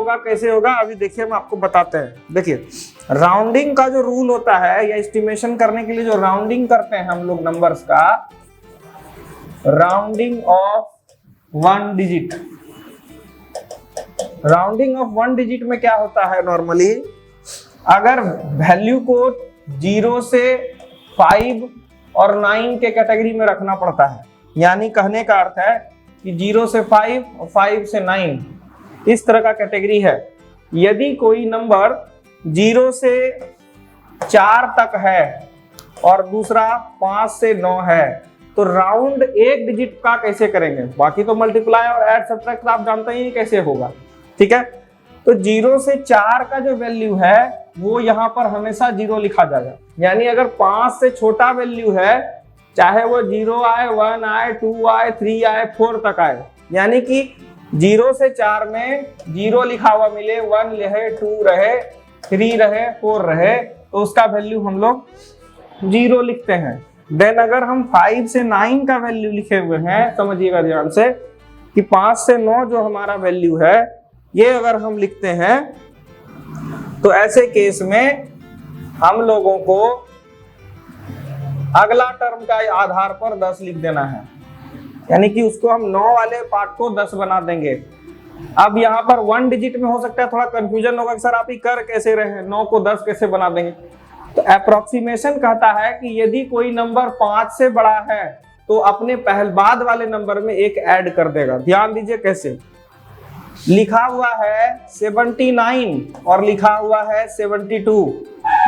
होगा कैसे होगा अभी देखिए हम आपको बताते हैं। देखिए राउंडिंग का जो रूल होता है या एस्टिमेशन करने के लिए जो राउंडिंग करते हैं हम लोग नंबर्स का, rounding off 1 digit. Rounding off 1 digit में क्या होता है, नॉर्मली अगर वैल्यू को 0 से 5 और 9 के कैटेगरी में रखना पड़ता है, यानी कहने का अर्थ है कि 0 से 5 और 5 से 9 इस तरह का कैटेगरी है। यदि कोई नंबर 0 से 4 तक है और दूसरा 5 से 9 है, तो राउंड 1 डिजिट का कैसे करेंगे, बाकी तो मल्टीप्लाई और ऐड सब्ट्रैक्ट आप जानते ही कैसे होगा, ठीक है। तो 0 से 4 का जो वैल्यू है वो यहाँ पर हमेशा 0 लिखा जाएगा, यानी अगर 5 से छोटा वैल्यू है, चाहे वो 0 आए, 1 आए, 2 आए, 3 आए, 4 तक आए, यानी कि 0 से 4 में 0 लिखा हुआ मिले, 1 रहे, 2 रहे, 3 रहे, 4 रहे, तो उसका वैल्यू हम लोग 0 लिखते हैं। देन अगर हम 5 से 9 का वैल्यू लिखे हुए हैं, समझिएगा ध्यान से कि 5 से 9 जो हमारा वैल्यू है ये अगर हम लिखते हैं, तो ऐसे केस में हम लोगों को अगला टर्म का आधार पर 10 लिख देना है, यानी कि उसको हम 9 वाले पार्ट को 10 बना देंगे। अब यहाँ पर 1 डिजिट में हो सकता है थोड़ा कंफ्यूजन होगा कि सर आप ही कर कैसे रहे हैं, 9 को 10 कैसे बना देंगे। तो अप्रोक्सीमेशन कहता है कि यदि कोई नंबर 5 से बड़ा है तो अपने बाद वाले नंबर में एक ऐड कर देगा। ध्यान दीजिए कैसे लिखा हुआ है 79 और लिखा हुआ है 72,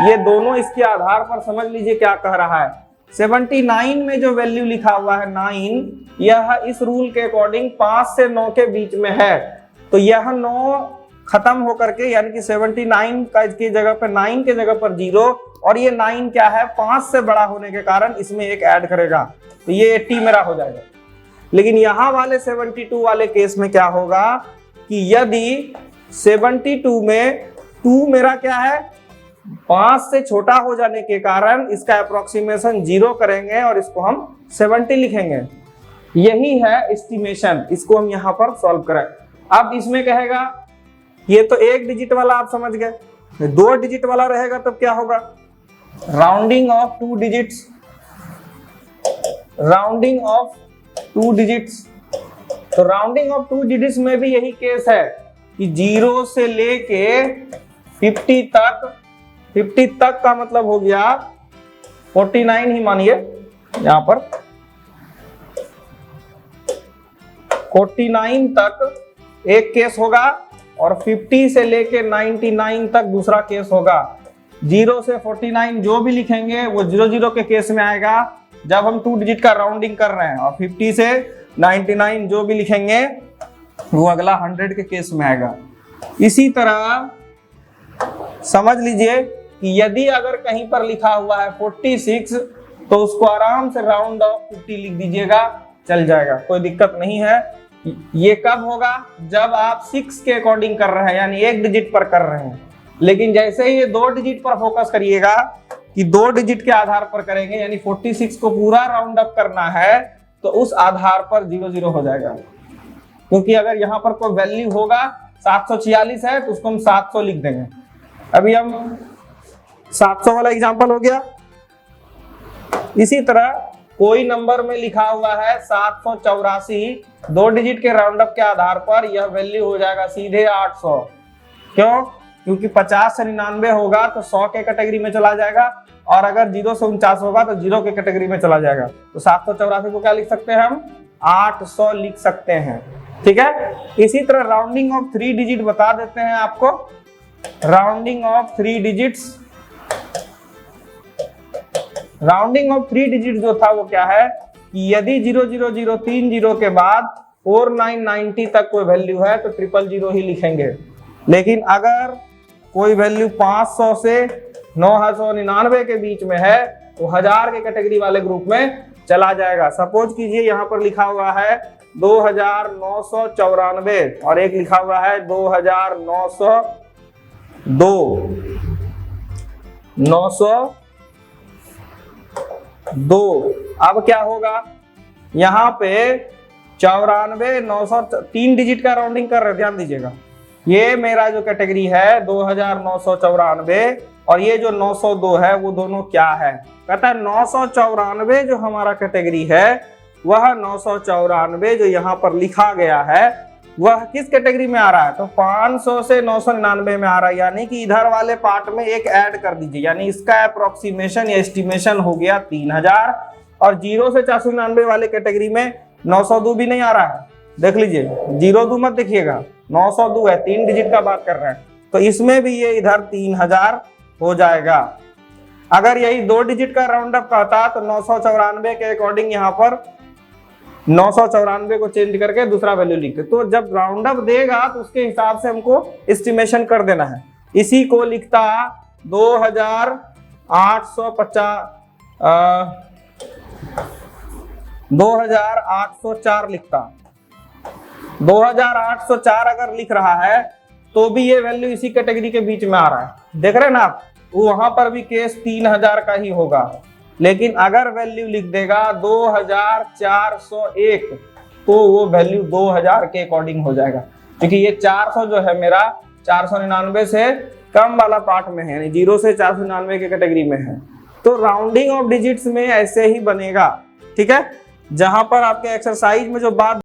ये दोनों इसके आधार पर समझ लीजिए क्या कह रहा है। 79 में जो वैल्यू लिखा हुआ है 9, यह इस रूल के अकॉर्डिंग 5 से 9 के बीच में है, तो यह 9 खत्म होकर के, यानी कि 79 का की जगह पर 9 के जगह पर 0, और ये 9 क्या है 5 से बड़ा होने के कारण इसमें एक ऐड करेगा, तो ये 80 मेरा हो जाएगा। लेकिन यहाँ वाले 72 वाले केस में क्या होगा कि यदि 72 में 2 मेरा क्या है 5 से छोटा हो जाने के कारण इसका अप्रोक्सीमेशन 0 करेंगे और इसको हम 70 लिखेंगे। यही है एस्टिमेशन, इसको हम यहाँ पर सॉल्व करें। अब इसमें कहेगा ये तो 1 डिजिट वाला आप समझ गए, 2 डिजिट वाला रहेगा तब क्या होगा, rounding off 2 digits, rounding off 2 digits. तो राउंडिंग ऑफ 2 डिजिट्स में भी यही केस है कि 0 से लेके 50 तक का मतलब हो गया 49 ही मानिए, यहां पर 49 तक एक केस होगा और 50 से लेके 99 तक दूसरा केस होगा। 0 से 49 जो भी लिखेंगे वो 00 के केस में आएगा जब हम 2 डिजिट का राउंडिंग कर रहे हैं, और 50 से 99 जो भी लिखेंगे वो अगला 100 के केस में आएगा। इसी तरह समझ लीजिए कि यदि अगर कहीं पर लिखा हुआ है 46, तो उसको आराम से राउंड ऑफ 50 लिख दीजिएगा, चल जाएगा, कोई दिक्कत नहीं है। ये कब होगा, जब आप 6 के अकॉर्डिंग कर रहे हैं, यानी 1 डिजिट पर कर रहे हैं। लेकिन जैसे ही ये 2 डिजिट पर फोकस करिएगा कि 2 डिजिट के आधार पर करेंगे, यानी 46 को पूरा राउंड अप करना है, तो उस आधार पर 00 हो जाएगा। क्योंकि अगर यहाँ पर कोई वैल्यू होगा 746 है तो उसको हम 700 लिख देंगे। अभी हम 700 वाला एग्जांपल हो गया। इसी तरह कोई नंबर में लिखा हुआ है 784, 2 डिजिट के राउंड अप के आधार पर यह वैल्यू हो जाएगा सीधे 800। क्यों? क्योंकि 50 से 99 होगा तो 100 के कैटेगरी में चला जाएगा, और अगर 0 से 49 होगा तो 0 के कैटेगरी में चला जाएगा। तो 784 को क्या लिख सकते हैं हम, 800 लिख सकते हैं, ठीक है। इसी तरह राउंडिंग ऑफ 3 डिजिट बता देते हैं आपको। Rounding off 3 digits, rounding off 3 digit जो था वो क्या है कि यदि 0000 3 0 के बाद 4990 तक कोई वैल्यू है तो 000 ही लिखेंगे। लेकिन अगर कोई वैल्यू 500 से 999 के बीच में है तो 1000 के कैटेगरी वाले ग्रुप में चला जाएगा। सपोज कीजिए यहाँ पर लिखा हुआ है 2994 और एक लिखा हुआ है 902। अब क्या होगा, यहाँ पे 94 900 3 डिजिट का राउंडिंग कर रहे हैं, ध्यान दीजिएगा। ये मेरा जो कैटेगरी है 2994 और ये जो 902 है वो दोनों क्या है? कहता है 994 जो हमारा कैटेगरी है वह 994 जो यहाँ पर लिखा गया है वह किस कैटेगरी में आ रहा है? तो 500 से 999 में आ रहा है, यानी कि इधर वाले पार्ट में एक ऐड कर दीजिए, यानी इसका अप्रोक्सीमेशन या एस्टिमेशन हो गया 3000। और 0 से 499 वाले कैटेगरी में 902 भी नहीं आ रहा है, देख लीजिए 02 मत देखिएगा, 902 है, 3 डिजिट का बात कर रहे हैं, तो इसमें भी ये इधर 3000 हो जाएगा। अगर यही 2 डिजिट का राउंड अप कहता तो 994 के अकॉर्डिंग यहाँ पर 994 को चेंज करके दूसरा वैल्यू लिखते, तो जब राउंड अप देगा तो उसके हिसाब से हमको एस्टिमेशन कर देना है। इसी को लिखता 2804 लिखता। 2804 अगर लिख रहा है तो भी ये वैल्यू इसी कैटेगरी के बीच में आ रहा है, देख रहे हैं ना आप, वहां पर भी केस 3000 का ही होगा। लेकिन अगर वैल्यू लिख देगा 2401 तो वो वैल्यू 2000 के अकॉर्डिंग हो जाएगा, क्योंकि ये 400 जो है मेरा 499 से कम वाला पार्ट में है, यानी 0 से 499 के कैटेगरी में है। तो राउंडिंग ऑफ डिजिट्स में ऐसे ही बनेगा, ठीक है। जहां पर आपके एक्सरसाइज में जो बात